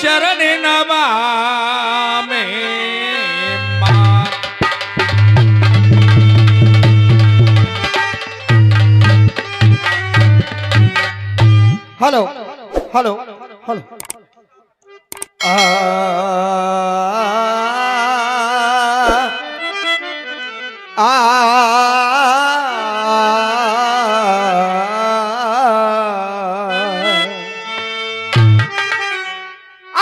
चरण नमामि मां। Hello hello hello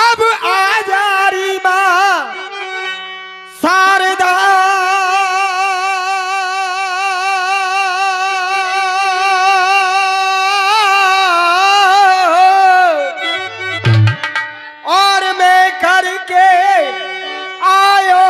अब आजारी मां शारदा और मैं करके आयो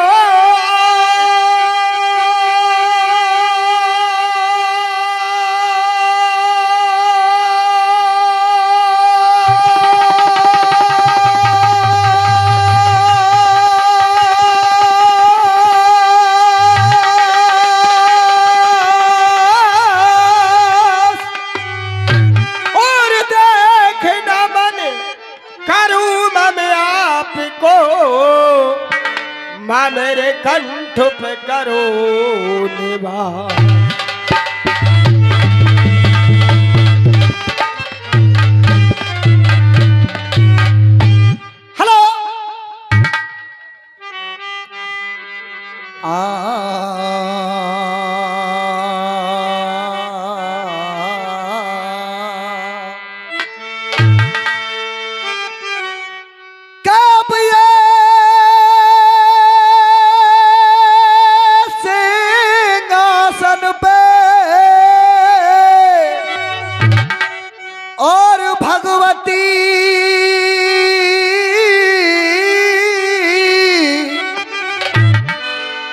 मां मेरे कंठ पे करो निवास। हेलो कब ये और भगवती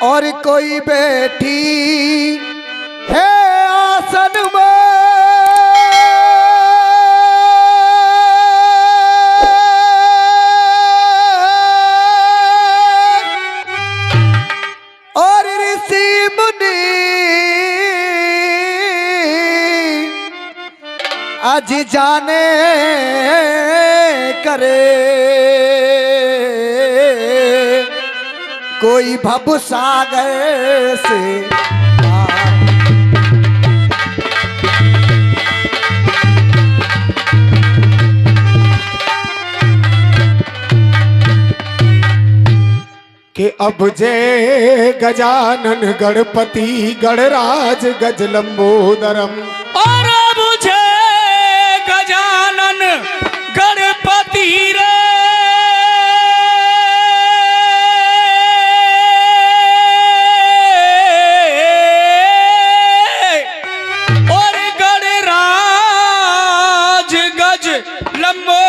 और कोई बैठी है आसन में और ऋषि मुनि आज जाने करे कोई भव सागर से कि अब जय गजानन गणपति गणराज गज लंबोदरम। और मुझे गजानन गणपति रे और गणराज गज लंबोदरम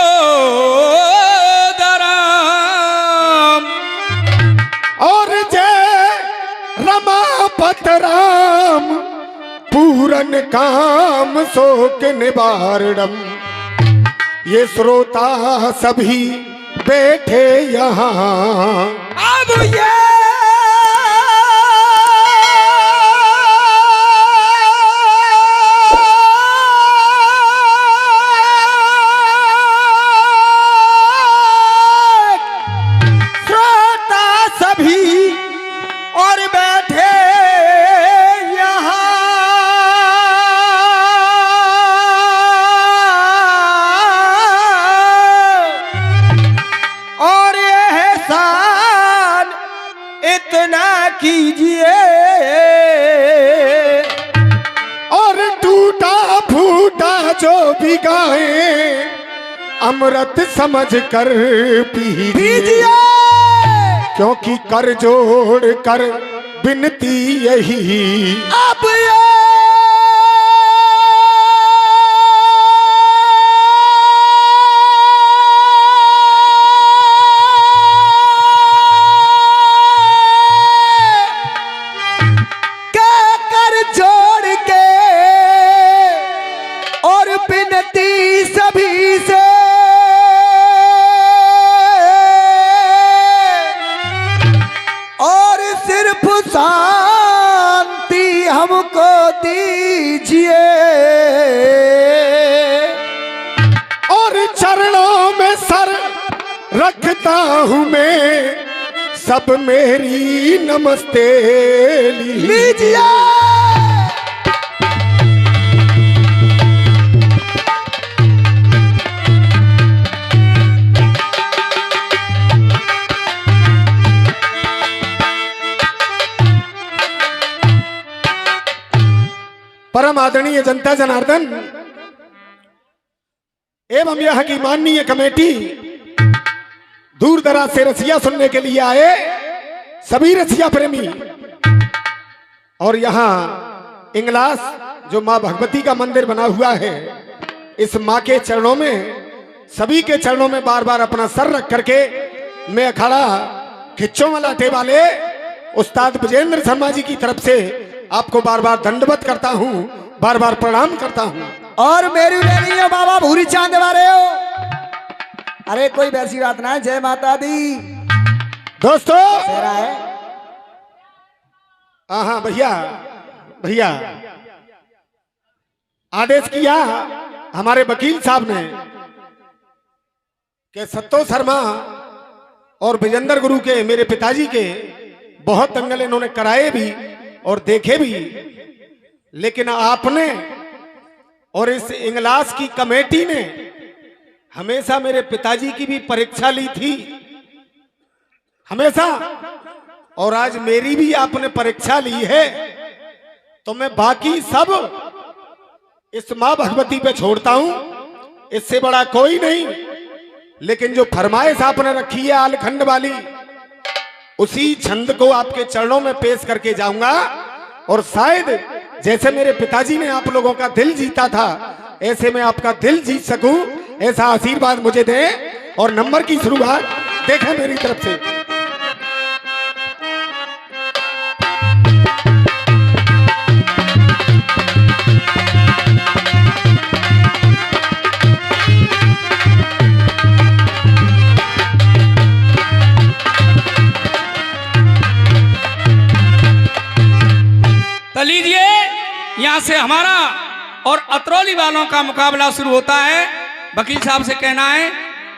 और जय रमापत राम पूरन काम शोक निवारणम। ये श्रोता सभी बैठे यहाँ अब ये श्रोता सभी और बैठे और ये है इतना कीजिए। और टूटा फूटा जो भी गाए अमृत समझ कर पीजिए। कीजिए क्योंकि कर जोड़ कर विनती यही अब ये क्या कर जोड़ के और विनती सभी से और सिर्फ शांति हमको दीजिए। और चरणों में सर रखता हूँ मैं सब मेरी नमस्ते लीजिए परम आदरणीय जनता जनार्दन एवं यह की माननीय कमेटी दूर दराज से रसिया सुनने के लिए आए सभी रसिया प्रेमी और यहाँ इंगलास जो माँ भगवती का मंदिर बना हुआ है इस माँ के चरणों में सभी के चरणों में बार बार अपना सर रख करके मैं अखाड़ा खिच्चों वालाटे वाले उस्ताद विजेंद्र शर्मा जी की तरफ से आपको बार बार दंडवत करता हूँ बार बार प्रणाम करता हूँ। और मेरी बेटी हो बाबा भूरी चांद वाले हो। अरे कोई वैसी बात ना है। जय माता दी दोस्तों तेरा है। हाँ भैया भैया आदेश किया हमारे वकील साहब ने कि सत्तो शर्मा और विजेंद्र गुरु के मेरे पिताजी के बहुत दंगल इन्होंने कराए भी और देखे भी, लेकिन आपने और इस इंगलास की कमेटी ने हमेशा मेरे पिताजी की भी परीक्षा ली थी हमेशा, और आज मेरी भी आपने परीक्षा ली है। तो मैं बाकी सब इस मां भगवती पे छोड़ता हूं, इससे बड़ा कोई नहीं। लेकिन जो फरमाइश आपने रखी है आलखंड वाली, उसी छंद को आपके चरणों में पेश करके जाऊंगा और शायद जैसे मेरे पिताजी ने आप लोगों का दिल जीता था ऐसे मैं आपका दिल जीत सकूं, ऐसा आशीर्वाद मुझे दें। और नंबर की शुरुआत देखें मेरी तरफ से। लीजिए यहां से हमारा और अतरौली वालों का मुकाबला शुरू होता है। वकील साहब से कहना है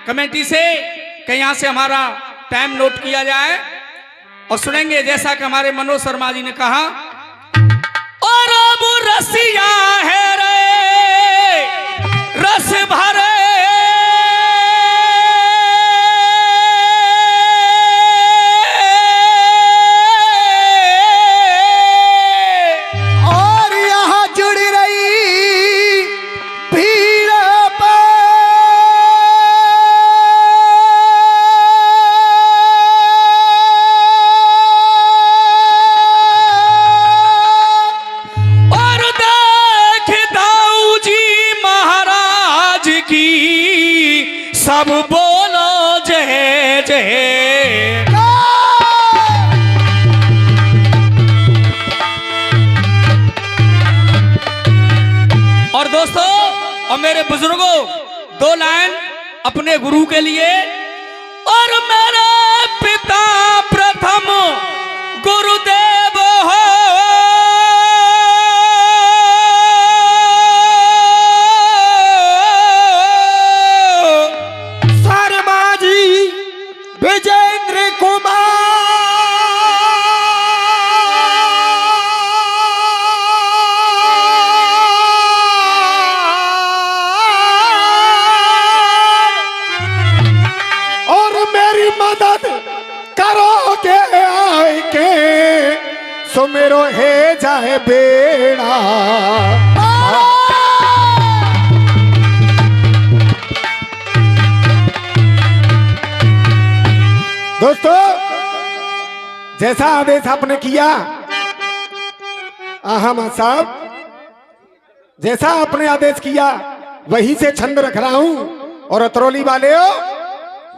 कमेटी से कि यहां से हमारा टाइम नोट किया जाए और सुनेंगे जैसा कि हमारे मनोज शर्मा जी ने कहा। और अब रसिया है रे रस भरे सब बोलो जय जय। और दोस्तों और मेरे बुजुर्गों, दो लाइन अपने गुरु के लिए। और मेरे पिता प्रथम गुरुदेव हो, विजेंद्र कुमार। और मेरी मदद सो मेरो है जाए बेड़ा। दोस्तों, जैसा आदेश आपने किया अहमद साहब, जैसा आपने आदेश किया वही से छंद रख रहा हूं। और अतरौली वाले हो,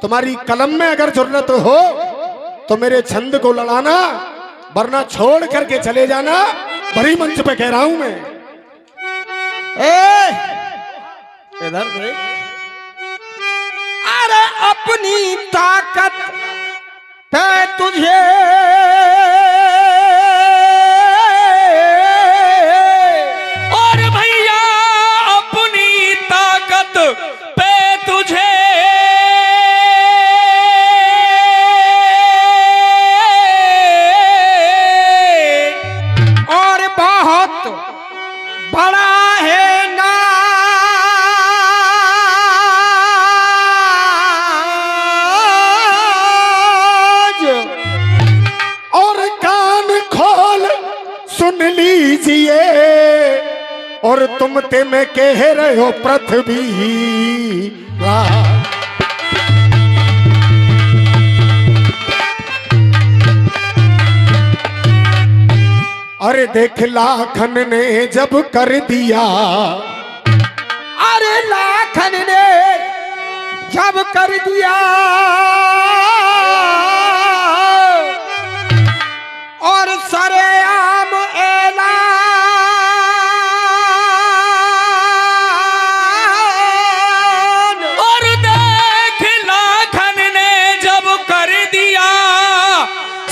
तुम्हारी कलम में अगर जरूरत हो तो मेरे छंद को लड़ाना, वरना छोड़ करके चले जाना। बड़ी मंच पे कह रहा हूं मैं। इधर देख। अरे अपनी ताकत पे तुझे और भैया अपनी ताकत पे तुझे और बहुत बड़ा है नाज। और कान खोल सुन लीजिए, और तुम ते में कह रहे हो पृथ्वी राज। अरे देख लाखन ने जब कर दिया, अरे लाखन ने जब कर दिया, और सरेआम ऐलान। और देख लाखन ने जब कर दिया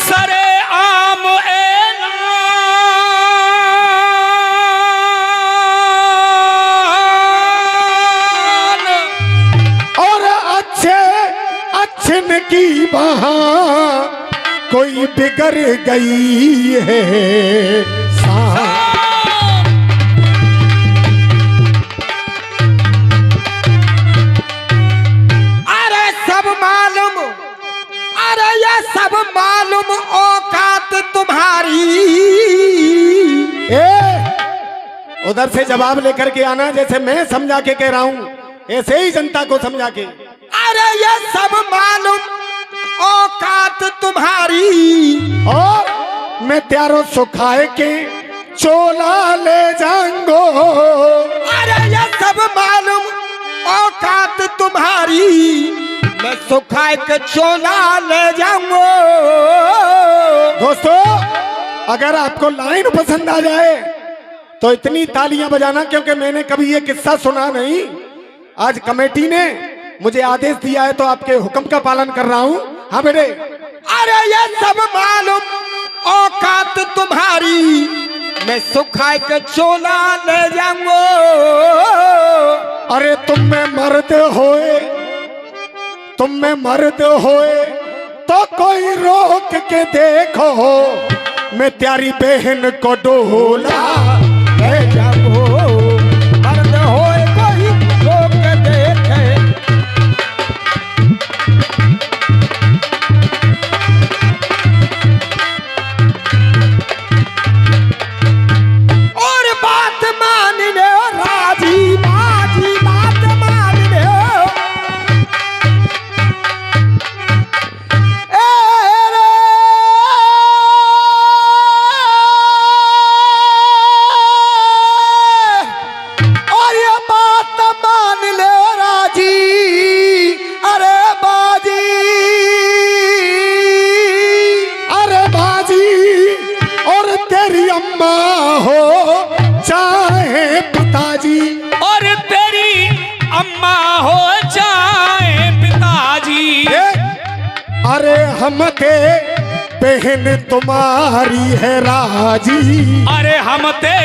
सरेआम ऐलान। और अच्छे अच्छन की वहां कोई बिगड़ गई है सांस। अरे सब मालूम, अरे ये सब मालूम औकात तुम्हारी। ए, उधर से जवाब लेकर के आना, जैसे मैं समझा के कह रहा हूं ऐसे ही जनता को समझा के। अरे ये सब मालूम औकात तुम्हारी। और मैं त्यारो सुखाए के चोला ले जाऊंगो। अरे ये सब मालूम औकात तुम्हारी, मैं सुखाए के चोला ले जाऊंगा। दोस्तों, अगर आपको लाइन पसंद आ जाए तो इतनी तालियां बजाना, क्योंकि मैंने कभी ये किस्सा सुना नहीं। आज कमेटी ने मुझे आदेश दिया है तो आपके हुक्म का पालन कर रहा हूं। हाँ बेटे। अरे ये सब मालूम औकात तुम्हारी, मैं सुखाए के चोला ले जाऊंगा। अरे तुम में मर्द होए, तुम में मर्द होए तो कोई रोक के देखो, मैं त्यारी बहन को डोला ले जाऊं। मर्द होए कोई रोक के देखे। और बात मान ले राजी बाजी, बात मान ले। ए रे और ये बात मान ले राजी। अरे बाजी, अरे बाजी, और तेरी अम्मा हो चाहे पिताजी, और तेरी अम्मा हो चाहे पिताजी। अरे हम ते बहन तुम्हारी है राजी। अरे हम ते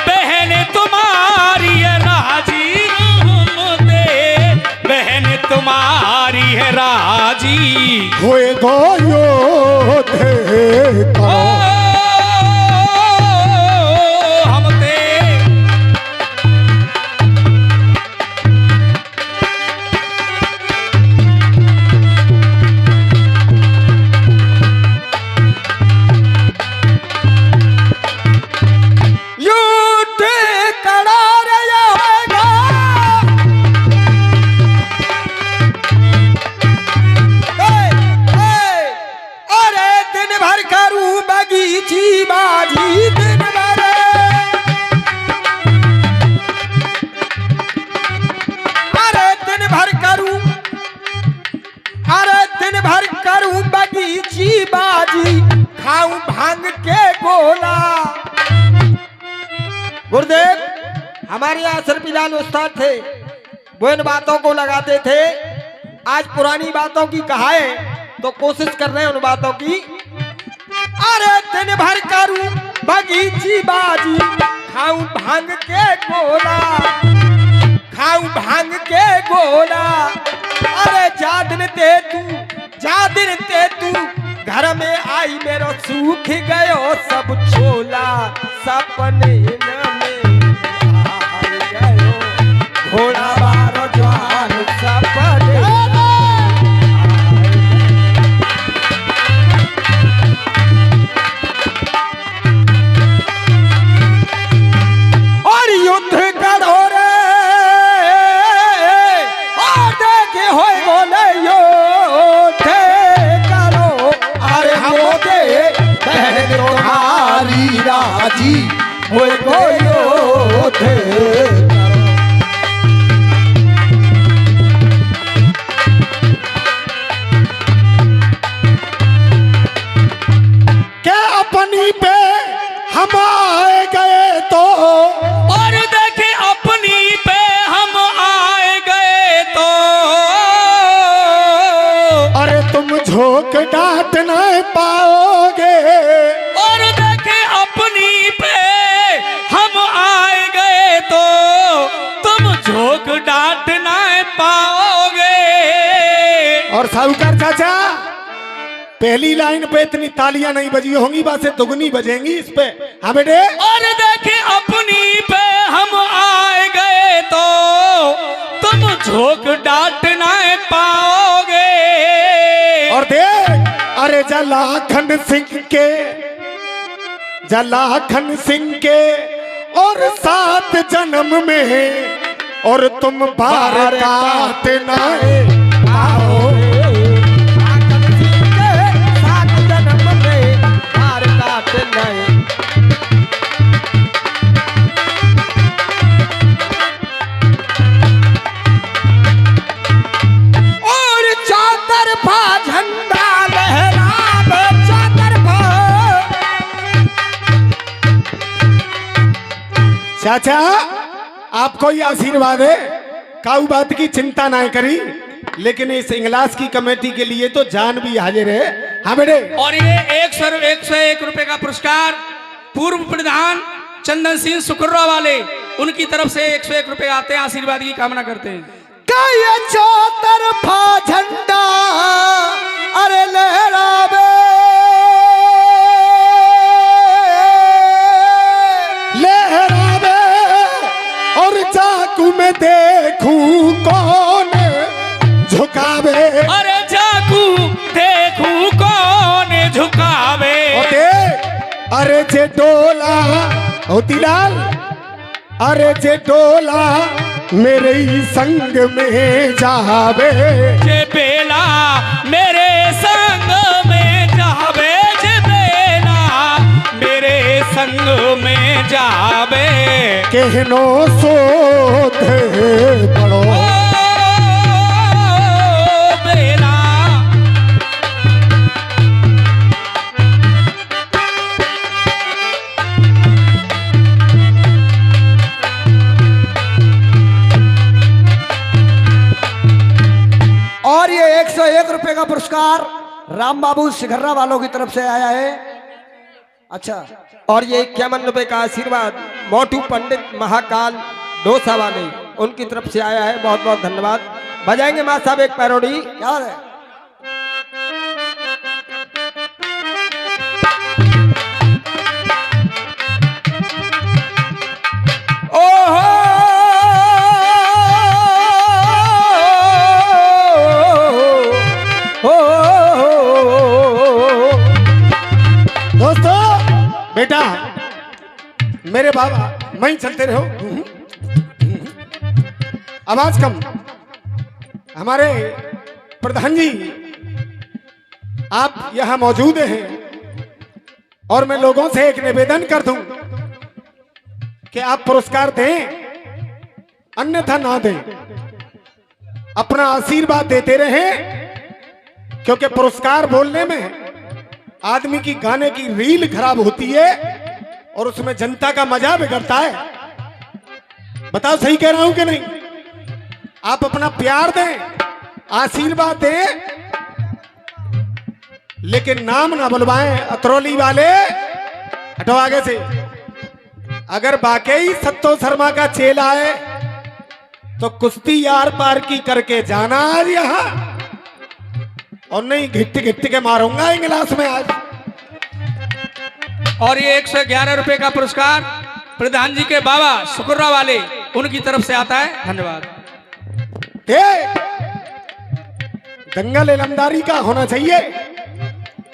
बहन तुम्हारी है राजी, हम ते बहन तुम्हारी है राजी। होए गो योधे ओ, हम ते दिन भर करूं बगीची बाजी दिन भर, अरे दिन भर करूं, अरे दिन भर करूं बगीची बाजी, खाऊं भांग के गोला। गुरुदेव हमारे यहाँ सरपीलाल उस्ताद थे, वो इन बातों को लगाते थे। आज पुरानी बातों की कहा है तो कोशिश कर रहे हैं उन बातों की। अरे दिन भर करूं बगीची बाजी, खाऊं भांग के गोला, खाऊं भांग के गोला। अरे जा दिन ते तू घर में आई, मेरो सूख गयो सब छोला, सपने में गयो घोड़ा बारो जवान सपने। और युद्ध करो रे, और देखे होए बोले योद्धे करो, अरे मोदे बहन तुम्हारी राजी होए गो योद्धे करो। क्या अपनी पे हम आए गए तो, और देखे अपनी पे हम आए गए तो, अरे तुम झोंक डांट न पाओगे, और देखे अपनी पे हम आए गए तो, तुम झोंक डांट ना पाओगे। और साहूकार चाचा पहली लाइन पे इतनी तालियां नहीं बजी होंगी, बातें दुगनी बजेंगी इस पे। हाँ बेटे। और देखे अपनी पे हम आए गए तो, तुम झोंक डांट ना पाओगे। और देख, अरे जलाखन सिंह के और 7 जन्म में, और तुम बार काट न पाओगे। और चौतरफा झंडा लहरावे चौतरफा। चाचा आपको ये आशीर्वाद है, काऊ बात की चिंता ना करी, लेकिन इस इंगलास की कमेटी के लिए तो जान भी हाजिर है। हाँ बेटे। और ये 101 रुपए का पुरस्कार पूर्व प्रधान चंदन सिंह सुकर्रा वाले, उनकी तरफ से 101 रुपए आते हैं, आशीर्वाद की कामना करते हैं। ये चौतरफा झंडा अरे लहरावे, लहरावे, और जाकू में देखूं कौन झुकावे। अरे जाकू देखूं कौन झुकावे। अरे जे डोला होतीलाल, अरे जे डोला मेरे ही संग में जावे। जे बेला मेरे संग में जावे, जे बेला मेरे संग में जावे। कहनो सोध पड़ो, ओ बेला। और ये 101 रुपए का पुरस्कार राम बाबू शिखर्रा वालों की तरफ से आया है। अच्छा, और ये 51 रुपए का आशीर्वाद मोटू पंडित महाकाल डोसा वाले, उनकी तरफ से आया है। बहुत बहुत धन्यवाद। बजाएंगे माँ साहब एक पैरोडी, याद है? ओहो दोस्तों बेटा मेरे बाबा वहीं चलते रहो, आवाज कम। हमारे प्रधान जी आप यहाँ मौजूद हैं, और मैं लोगों से एक निवेदन कर दूं कि आप पुरस्कार दें, अन्यथा ना दें, अपना आशीर्वाद देते रहें, क्योंकि पुरस्कार बोलने में आदमी की गाने की रील खराब होती है और उसमें जनता का मजा बिगड़ता है। बताओ सही कह रहा हूं कि नहीं? आप अपना प्यार दें, आशीर्वाद दें, लेकिन नाम ना बुलवाएं। अतरौली वाले हटो आगे से। अगर वाकई सत्तो शर्मा का चेला है तो कुश्ती यार पार की करके जाना आज यहां, और नहीं घिट्टी घिट्टी के मारूंगा गिलास में आज। और ये 111 रुपए का पुरस्कार प्रधान जी के बाबा शुक्रा वाले उनकी तरफ से आता है। धन्यवाद। दंगल इलमदारी का होना चाहिए।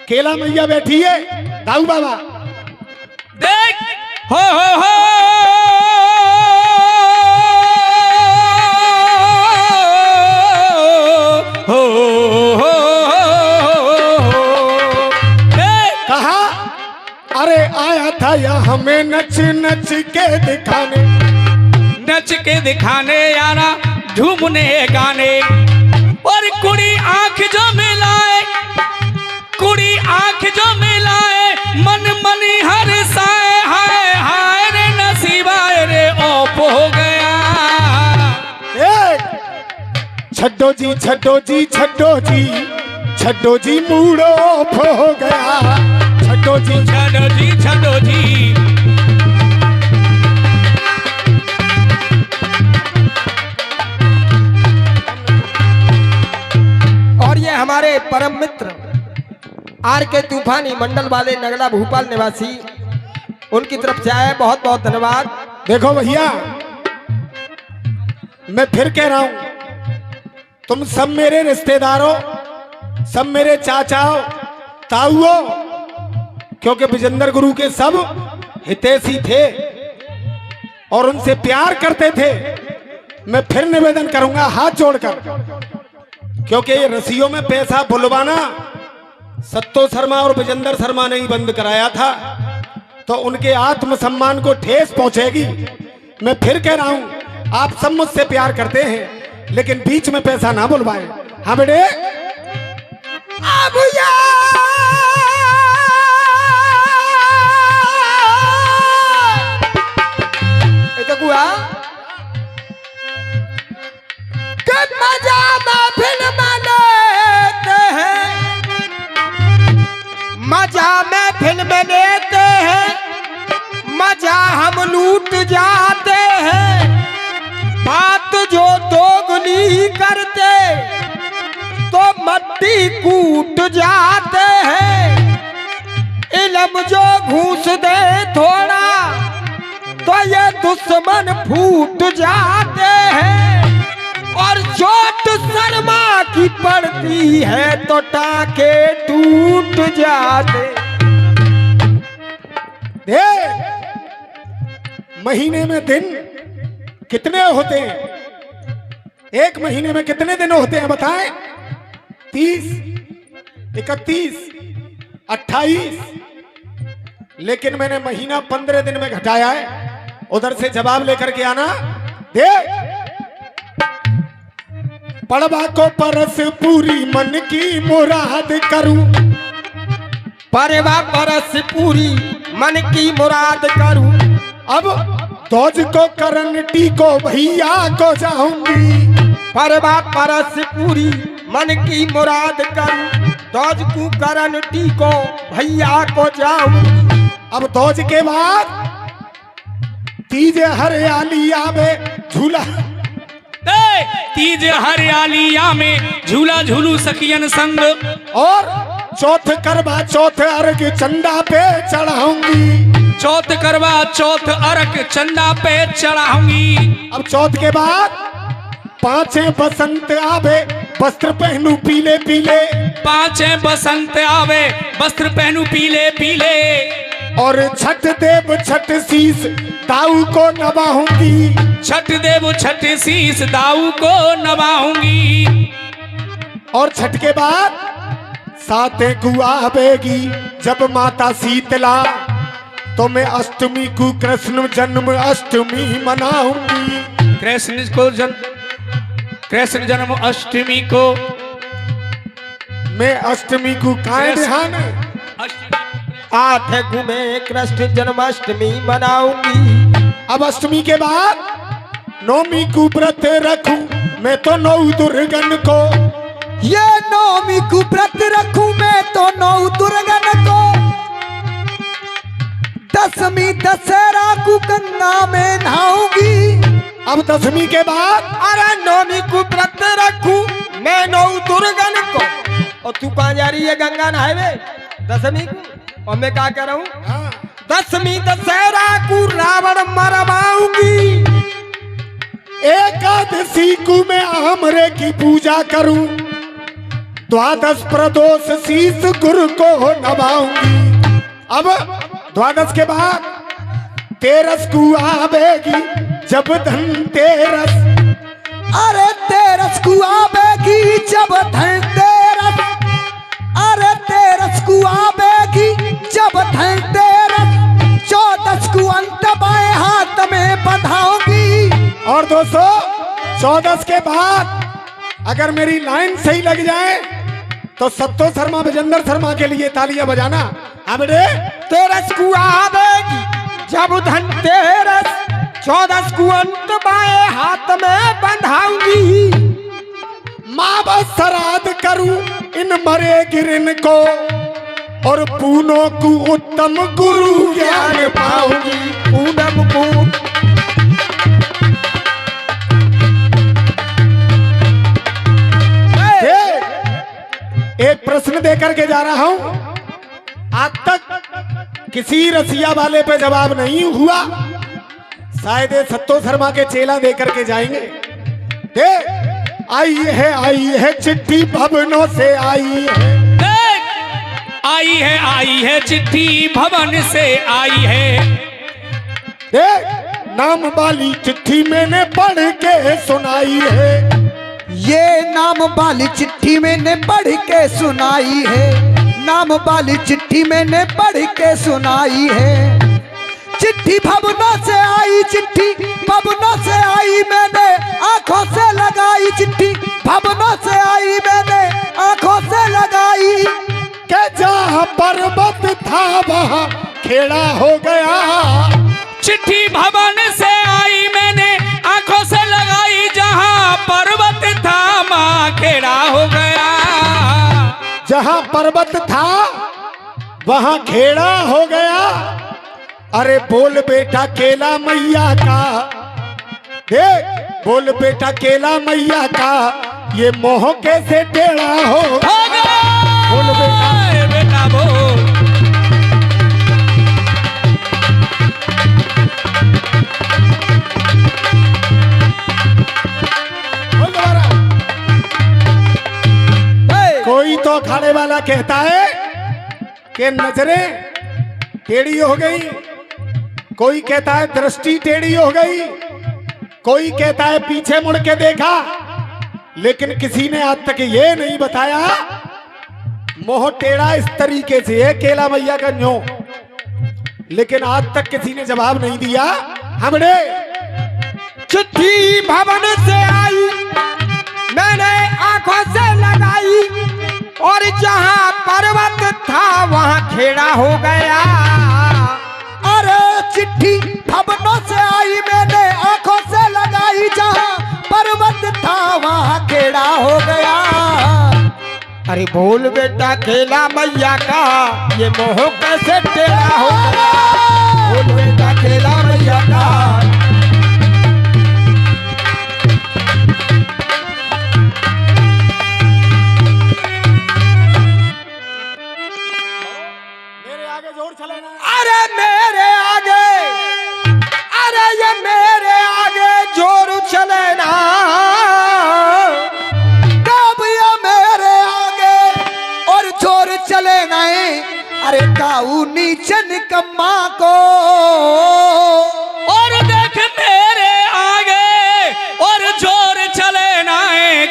केला मैया बैठी है, दाऊ बाबा देख हो कहा, अरे आया था या हमें नच नच के दिखाने, नच के दिखाने यारा झूमने गाने, और कुड़ी आंख जो मिलाए, कुड़ी आंख जो मिलाए, मन मनी हर साए, हाय हाय रे नसीबा रे ओप हो गया। छड्डो जी छड्डो जी छड्डो जी छड्डो जी मूडो ऑफ हो गया। छड्डो जी छड्डो जी छड्डो जी। और ये हमारे परम मित्र आर के तूफानी मंडल वाले नगला भोपाल निवासी, उनकी तरफ से आया, बहुत बहुत धन्यवाद। देखो भैया, मैं फिर कह रहा हूं, तुम सब मेरे रिश्तेदारों, सब मेरे चाचाओ ताऊओ, क्योंकि विजेंद्र गुरु के सब हितैषी थे और उनसे प्यार करते थे। मैं फिर निवेदन करूंगा हाथ जोड़कर, क्योंकि ये रस्सियों में पैसा बुलवाना सत्तो शर्मा और विजेंद्र शर्मा ने ही बंद कराया था, तो उनके आत्मसम्मान को ठेस पहुंचेगी। मैं फिर कह रहा हूं, आप सब मुझसे प्यार करते हैं, लेकिन बीच में पैसा ना बुलवाएं। हाँ बेटे, भैया मजा महफिल में लेते हैं, मजा महफिल में लेते हैं, मजा हम लूट जाते हैं। बात जो दोगुनी करते तो मट्टी कूट जाते हैं। इल्म जो घूस दे थोड़ा तो ये दुश्मन फूट जाते हैं, और चोट शर्मा की पड़ती है तो टाके टूट जाते। महीने में दिन कितने होते हैं? एक महीने में कितने दिन होते हैं बताएं? 30, 31, 28, लेकिन मैंने महीना 15 दिन में घटाया है। उधर से जवाब लेकर के आना। दे पड़वा को परस पूरी मन की मुराद करूं, परवा परस पूरी मन की मुराद करूं। अब दौज को करन टीको भैया को जाऊंगी। परवा परस पूरी मन की मुराद करूं, दौज को करन टीको भैया को जाऊंगी। अब दौज के बाद तीज हरियालिया में झूला, तीज हरियालिया में झूला झूलू सखियन संग, और चौथ करवा चौथ अर्घ चंदा पे चढ़ाऊंगी। चौथ करवा चौथ अर्घ चंदा पे चढ़ाऊंगी। अब चौथ के बाद 5 बसंत आवे वस्त्र पहनू पीले पीले, 5 बसंत आवे वस्त्र पहनू पीले पीले, और छठ देव छठ शीस दाऊ को नवाऊंगी। छठ देव छठ शीस दाऊ को नवाऊंगी। और छठ के बाद साते को आवेगी जब माता शीतला, तो मैं अष्टमी को कृष्ण जन्म अष्टमी मनाऊंगी। कृष्ण जन्म अष्टमी को मैं अष्टमी को काहे ध्यान आठ घूमे कृष्ण जन्माष्टमी मनाऊंगी। अब अष्टमी के बाद नौमी को व्रत रखूं मैं तो नौ दुर्गन को। ये नौमी को व्रत रखूं मैं तो नौ दुर्गन को। दसवीं दशहरा को गंगा में नहाऊंगी। अब दसवीं के बाद अरे नौमी को व्रत रखूं मैं नौ दुर्गन को। और तू कहाँ जा रही है गंगा नहाए? दसवीं को। और मैं क्या कह रहा हूँ? दसवीं दशहरा को रावण मरवाऊंगी। एकादशी को मैं आमरे की पूजा करूं, द्वादश प्रदोष शीश गुरु को नभाऊंगी। अब द्वादश के बाद तेरस को आवेगी जब धनतेरस। अरे तेरस को आवेगी जब धनतेरस। अरे तेरस को आवेगी जब धनतेरस। 14 को अंत बाएं हाथ में बंधाऊंगी। और दोस्तों 14 के बाद अगर मेरी लाइन सही लग जाए तो सत्तो शर्मा विजेंद्र शर्मा के लिए तालियां बजाना। हाँ बेटे। 13 को आवेगी जब धनतेरस। 14 को अंत बाएं हाथ में बंधाऊंगी। माँ बस श्राद्ध करूं इन मरे गिरन को, और पूनों को उत्तम गुरु ज्ञान पाऊंगी। पूनम को एक प्रश्न देकर के जा रहा हूं, आज तक किसी रसिया वाले पे जवाब नहीं हुआ। शायद ये सत्तो शर्मा के चेला देकर के जाएंगे। आई है चिट्ठी भवनों से आई है चिट्ठी भवन से आई है। नाम वाली चिट्ठी मैंने पढ़ के सुनाई है। ये नाम वाली चिट्ठी मैंने पढ़ के सुनाई है। नाम वाली चिट्ठी मैंने पढ़ के सुनाई है। चिट्ठी भवनों से आई, चिट्ठी भवनों से आई, मैंने आंखों से लगाई। चिट्ठी भवनों से आई, मैंने आंखों से लगाई। के जहाँ पर्वत था वहाँ खेड़ा हो गया। चिट्ठी भवन से आई, मैंने आंखों से लगाई। जहाँ पर्वत था वहाँ खेड़ा हो गया। जहाँ पर्वत था वहाँ खेड़ा हो गया। अरे बोल बेटा केला मैया का, देख बोल बेटा केला मैया का, ये मोह कैसे टेढ़ा हो गया। बोल बेटा बोल। कोई तो अखाड़े वाला कहता है कि नजरें टेढ़ी हो गई, कोई कहता है दृष्टि टेढ़ी हो गई, कोई कहता है पीछे मुड़ के देखा, लेकिन किसी ने आज तक ये नहीं बताया मोह टेढ़ा इस तरीके से है केला मैया का न्यो। लेकिन आज तक किसी ने जवाब नहीं दिया। हमने चिट्ठी भवन से आई, मैंने आंखों से लगाई। और जहाँ पर्वत था वहाँ खेड़ा हो गया। अरे चिट्ठी भवनों से आई, मैंने आंखों से लगाई। जहाँ पर्वत था वहाँ खेड़ा हो गया। अरे बोल बेटा केला मैया का, ये मोह कैसे टेढ़ा हो गया। बोल बेटा केला मैया का। अरे मेरे आगे, अरे ये मेरे आगे जोर चले ना। कब ये मेरे आगे और जोर चले गए। अरे काऊ नीचन कम्मा को, और देख मेरे आगे और जोर चले ना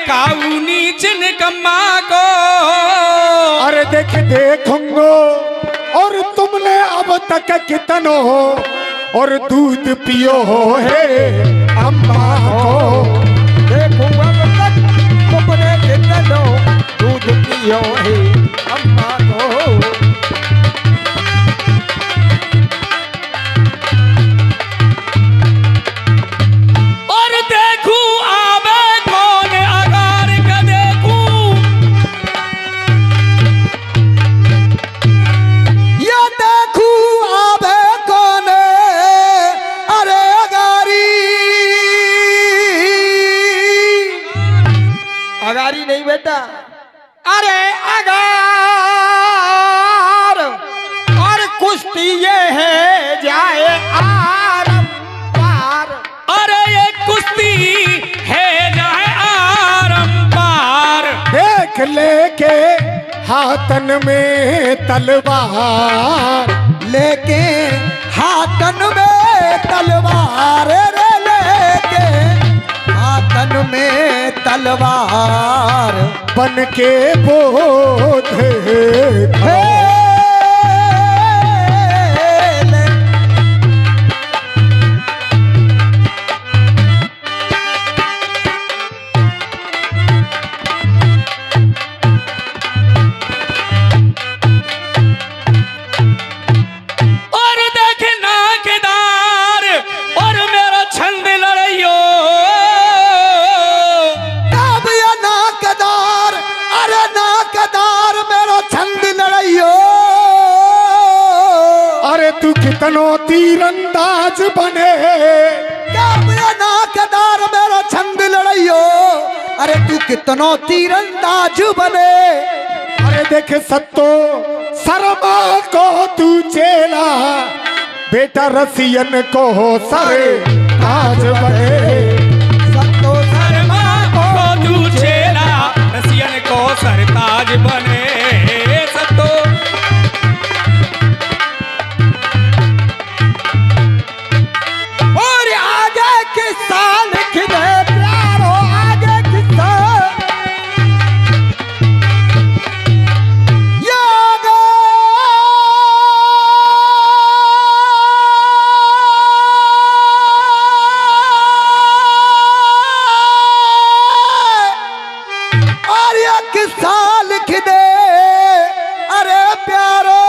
काऊ नीचन कम्मा को। अरे देखूंगो और तुमने अब तक कितनो और दूध पियो है अम्मा को। देखूंगा तक तुमने कितनो दूध पियो है अम्मा को। और देखूं आवे कौन अगार का देखूं, ये देखूं आवे कौन अरे अगारी। अगारी नहीं बेटा, अरे अगार। और कुश्ती ये है जाए आरम पार। अरे ये कुश्ती है जाए आरम पार। देख लेके हाथन में तलवार, लेके हाथन में तलवार रे, लेके हाथन में तलवार। बन के बोध हे और देखे नाकेदार और मेरा छंद लड़ाइयो। कब ये नाकदार, अरे नाकदार मेरा छंद लड़ाइयो। अरे तू कितनो तीरंदाज बने, कब ये नाकदार मेरा छंद लड़ाइयो। अरे तू कितनो तीरंदाज बने। अरे देख सत्तो शर्मा को तू चेला, बेटा रसियन को सर ताज बने। सत्तो शर्मा को तू चेला, रसियन को सरताज बने। सब तो और आगे किस्सा लिख दे प्यारो, आगे किस्सा ये आगे। और ये किस्सा लिख दे अरे प्यारो।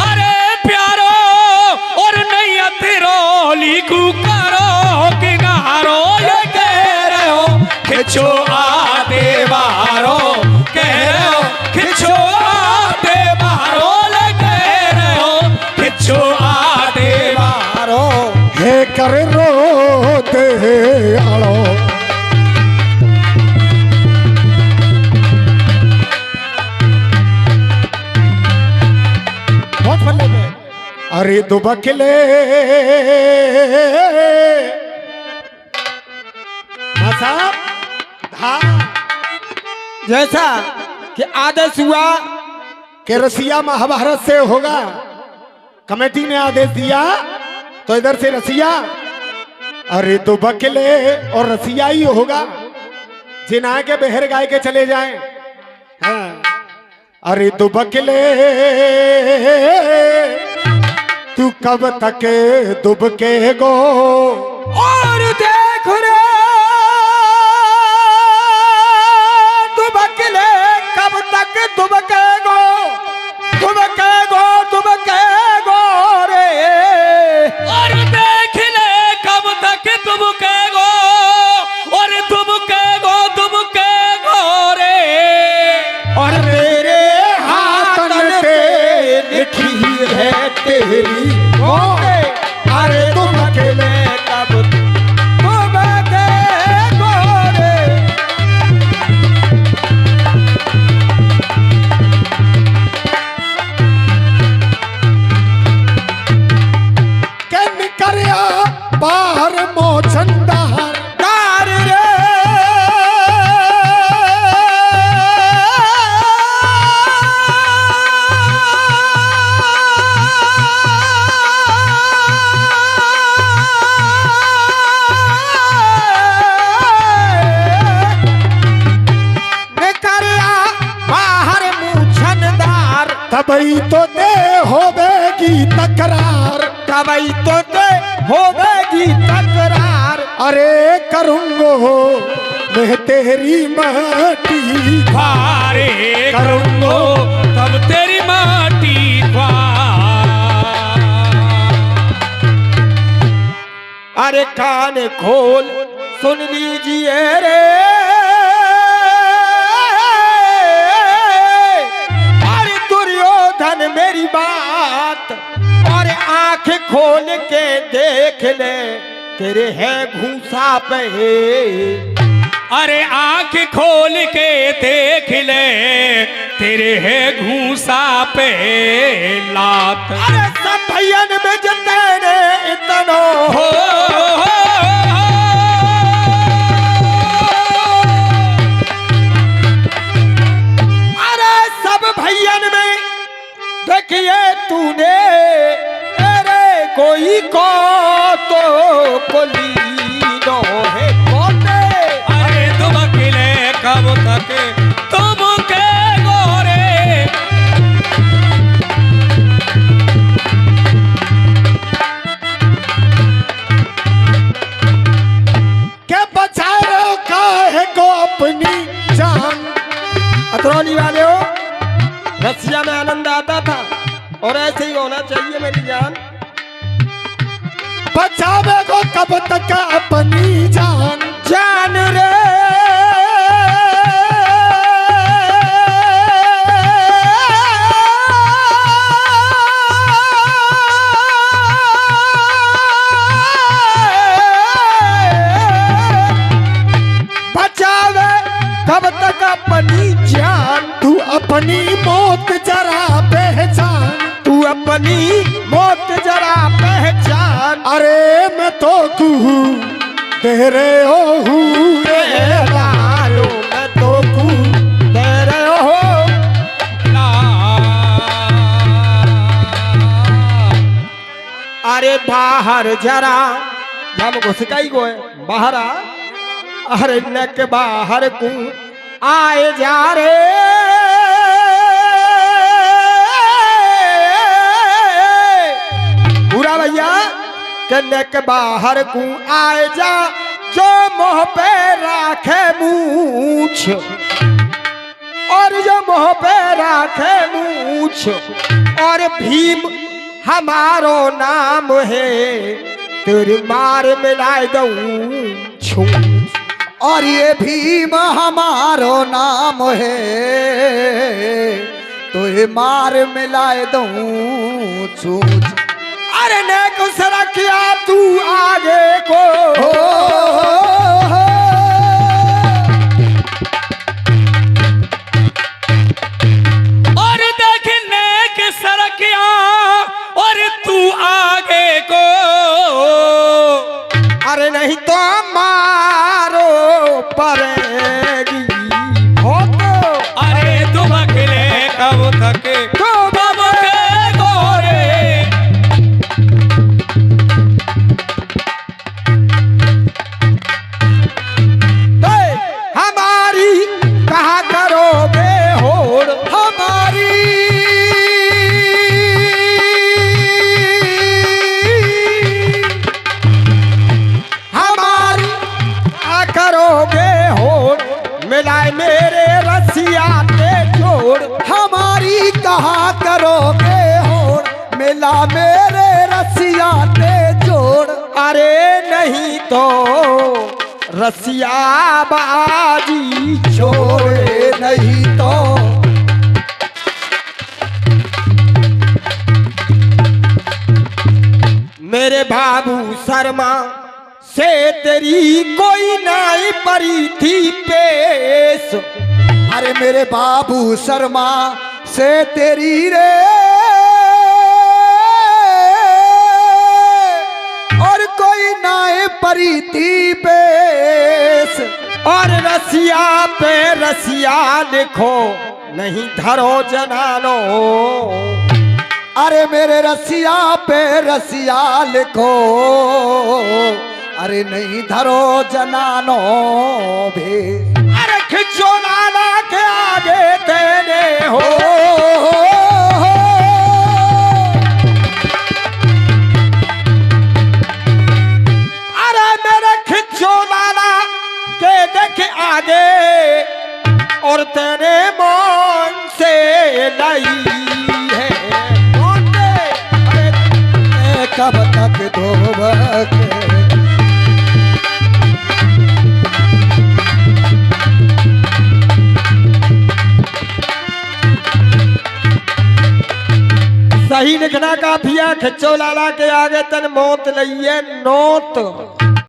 अरे प्यारो और नैया तेरो लिखू करो किनारो। ये कह रहे हो खिंचो आते बारो, कह रहे हो खिंचो आते बारो। ले कह रहे हो खिंचो आते बारो। हे कर रोते आलो। बहुत फल लगे। अरे दुबकले साहब धा जैसा कि आदेश हुआ कि रसिया महाभारत से होगा, कमेटी ने आदेश दिया तो इधर से रसिया। अरे तो बकले और रसिया ही होगा, जिना के बहर गाय के चले जाएं। हाँ। अरे तो बकले तू कब तक दुबके गो। और देख रे दुबकले कब तक दुबकेगो, दुबकेगो दुबकेगो रे। और देख ले कब तक तुम कहो और तुम कहो रे। और मेरे हाथन पे लिखी है तेरी मोहर। अरे दुबकले कब दुबकेगो रे। कन करया बाहर मोचंदार दार रे। तबई तो दे होवेगी तकरार, तबई तो दे होवेगी तकरार। अरे करूंगो मैं तेरी माटी भारे करूंगो तब तेरी माटी अरे कान खोल सुन लीजिए रे, अरे दुर्योधन मेरी बात, और आंख खोल के देख ले तेरे है घूसा पे। अरे आंख खोल के देख ले तेरे है घूसा पे लात। अरे सब भैयन में जतने इतनो हो अरे सब भैयन में देखिए तूने, अरे कोई को तो कोलीनो है कोते। अरे तुम अकेले कब तक तुम के गोरे। के बचाओ काहे को अपनी जान। अतरौली वाले हो, रसिया में आनंद आता था और ऐसे ही होना चाहिए मेरी जान। बचावे को कब तक अपनी जान, जान रे बचावे कब तक अपनी जान। तू अपनी मौत जरा पहचान, तू अपनी मौत जरा पहचान। अरे मैं तो तू तेरे हूँ लालो मैं तो तू तेरे हो। अरे बाहर जरा हम घुसकाई गो बाहर आ, अरे नक बाहर को आए जा रे। पूरा भैया कन्या के बाहर को आए जा, जो मुँह पे राखे मूछ, और जो मुँह पे राखे मूछ। और भीम हमारो नाम है, तेरी मार मिलाए दऊं छूछ। और ये भीम हमारो नाम है, तो ये मार मिलाए दूं छूछ। अरे ने को सरकिया तू आगे को और देखने के सरकिया और तू आगे को। अरे नहीं तो मारो पड़ेगी हो तो। अरे तुम अकेले कब तक तुम के गोरे। हमारी कहा करोगे होड़, हमारी हमारी कहा करोगे होड़। मिलाए मेरे रसिया के जोड़। हमारी कहाँ करोगे होड़, मिला मेरे रसिया ते जोड़। अरे नहीं तो रसिया बाजी छोड़े नहीं तो मेरे बाबू शर्मा से तेरी कोई नाई परी थी पेश। अरे मेरे बाबू शर्मा से तेरी रे, और कोई नाए परी थी पेश। और रसिया पे रसिया लिखो, नहीं धरो जनानो। अरे मेरे रसिया पे रसिया लिखो, अरे नहीं धरो जनानो भी। अरे खिंचो नाना के आगे तेरे हो। और तेरे मन से लाई है मौत मैं कब तक धोबके सही लिखना काफिया खिच्चो लाला के आगे तन मौत लइए नौत